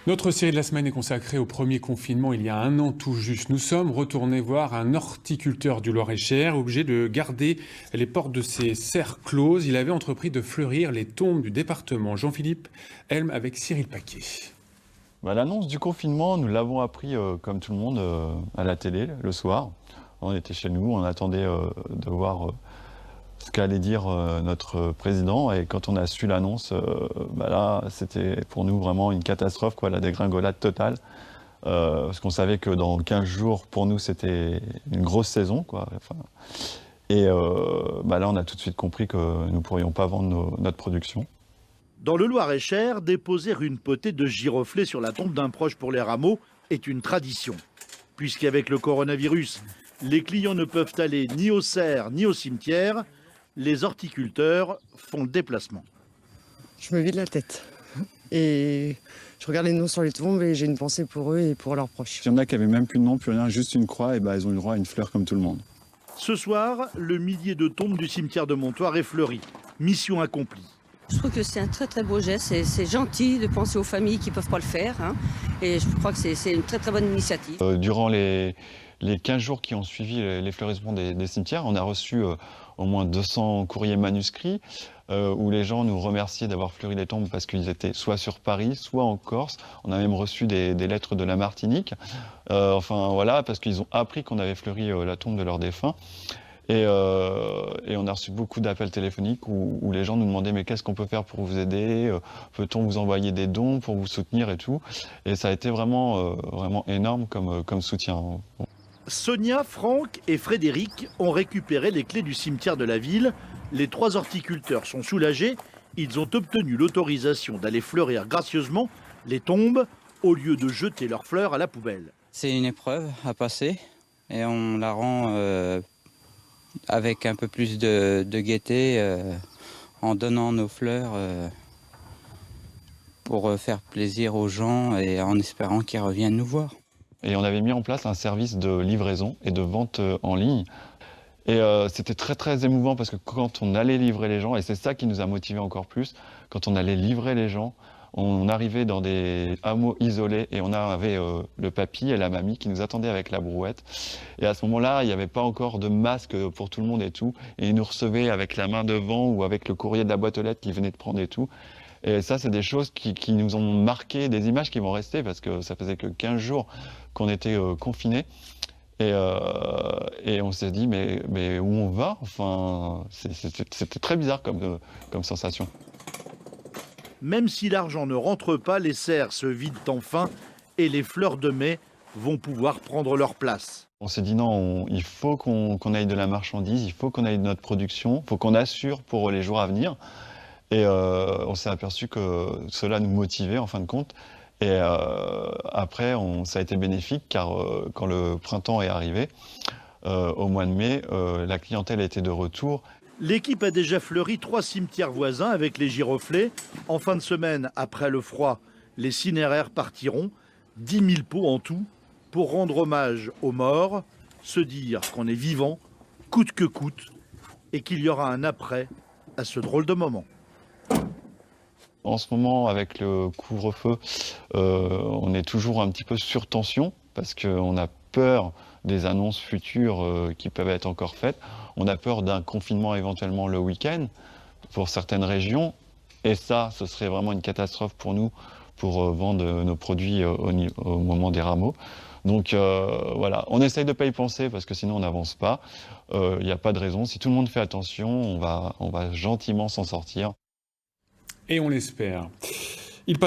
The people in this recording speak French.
Notre série de la semaine est consacrée au premier confinement il y a un an tout juste. Nous sommes retournés voir un horticulteur du Loir-et-Cher, obligé de garder les portes de ses serres closes. Il avait entrepris de fleurir les tombes du département. Jean-Philippe Helm avec Cyril Paquet. L'annonce du confinement, nous l'avons appris comme tout le monde à la télé le soir. On était chez nous, on attendait de voir ce qu'allait dire notre président. Et quand on a su l'annonce, là, c'était pour nous vraiment une catastrophe, la dégringolade totale. Parce qu'on savait que dans 15 jours, pour nous, c'était une grosse saison. Et là, on a tout de suite compris que nous ne pourrions pas vendre notre production. Dans le Loir-et-Cher, déposer une potée de giroflées sur la tombe d'un proche pour les rameaux est une tradition. Puisqu'avec le coronavirus, les clients ne peuvent aller ni aux serres ni au cimetière, les horticulteurs font le déplacement. Je me vide la tête et je regarde les noms sur les tombes et j'ai une pensée pour eux et pour leurs proches. Il y en a qui n'avaient même plus de nom, plus rien, juste une croix, et ils ont eu le droit à une fleur comme tout le monde. Ce soir, le millier de tombes du cimetière de Montoire est fleuri. Mission accomplie. Je trouve que c'est un très très beau geste, c'est gentil de penser aux familles qui ne peuvent pas le faire. Et je crois que c'est une très très bonne initiative. Durant les 15 jours qui ont suivi les fleurissements des cimetières, on a reçu au moins 200 courriers manuscrits où les gens nous remerciaient d'avoir fleuri les tombes parce qu'ils étaient soit sur Paris, soit en Corse. On a même reçu des lettres de la Martinique, parce qu'ils ont appris qu'on avait fleuri la tombe de leurs défunts. Et on a reçu beaucoup d'appels téléphoniques où les gens nous demandaient mais qu'est-ce qu'on peut faire pour vous aider, peut-on vous envoyer des dons pour vous soutenir et tout. Et ça a été vraiment énorme comme soutien. Sonia, Franck et Frédéric ont récupéré les clés du cimetière de la ville. Les 3 horticulteurs sont soulagés. Ils ont obtenu l'autorisation d'aller fleurir gracieusement les tombes au lieu de jeter leurs fleurs à la poubelle. C'est une épreuve à passer et on la rend avec un peu plus de gaieté en donnant nos fleurs pour faire plaisir aux gens et en espérant qu'ils reviennent nous voir. Et on avait mis en place un service de livraison et de vente en ligne. Et c'était très très émouvant parce que quand on allait livrer les gens, et c'est ça qui nous a motivés encore plus, quand on allait livrer les gens, on arrivait dans des hameaux isolés et on avait le papy et la mamie qui nous attendaient avec la brouette. Et à ce moment-là, il n'y avait pas encore de masque pour tout le monde et tout. Et ils nous recevaient avec la main devant ou avec le courrier de la boîte aux lettres qui venait de prendre et tout. Et ça, c'est des choses qui nous ont marqué, des images qui vont rester parce que ça faisait que 15 jours qu'on était confinés. Et on s'est dit, mais où on va ? C'était très bizarre comme sensation. Même si l'argent ne rentre pas, les serres se vident enfin et les fleurs de mai vont pouvoir prendre leur place. On s'est dit non, il faut qu'on aille de la marchandise, il faut qu'on aille de notre production, il faut qu'on assure pour les jours à venir. Et on s'est aperçu que cela nous motivait en fin de compte. Et après, ça a été bénéfique car quand le printemps est arrivé, au mois de mai, la clientèle était de retour. L'équipe a déjà fleuri 3 cimetières voisins avec les giroflées. En fin de semaine, après le froid, les cinéraires partiront. 10 000 pots en tout pour rendre hommage aux morts, se dire qu'on est vivant, coûte que coûte, et qu'il y aura un après à ce drôle de moment. En ce moment, avec le couvre-feu, on est toujours un petit peu sur tension parce qu'on a peur des annonces futures qui peuvent être encore faites. On a peur d'un confinement éventuellement le week-end pour certaines régions. Et ça, ce serait vraiment une catastrophe pour nous pour vendre nos produits au moment des rameaux. Donc on essaye de ne pas y penser parce que sinon on n'avance pas. Il n'y a pas de raison. Si tout le monde fait attention, on va gentiment s'en sortir. Et on l'espère. Il passera